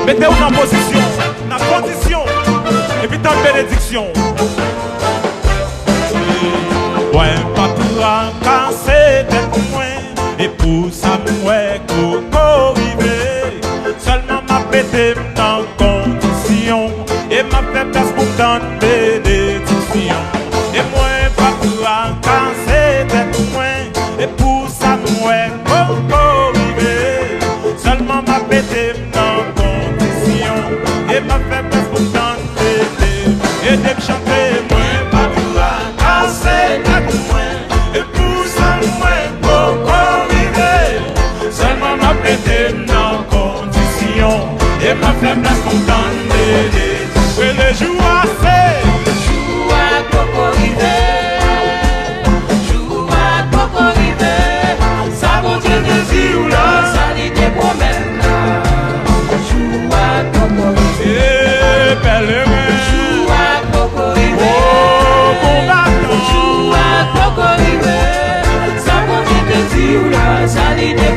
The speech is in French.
Mettez-vous en position, en condition, et puis en bénédiction. Ouais, pas pour en casser tête moins, et pour ça, moi, coco rivé. Seulement m'a pété en condition, et m'a fait place pour dans bénédiction. Et moi, pas pour en casser tête moins, et pour ça, moi, coco rivé. Seulement m'a pété en et ma faiblesse pour t'entendre et de me chanter moins pas pour casser la moins et pour ça moins pour arriver seulement ma pété en condition et ma faiblesse pour t'entendre et les jours assez joue à coco à coco ça vaut Dieu de dire là ça dit des promesses joue à Cocorivé, oh combattant, joue à Cocorivé, ça continue de dire là, ça dit des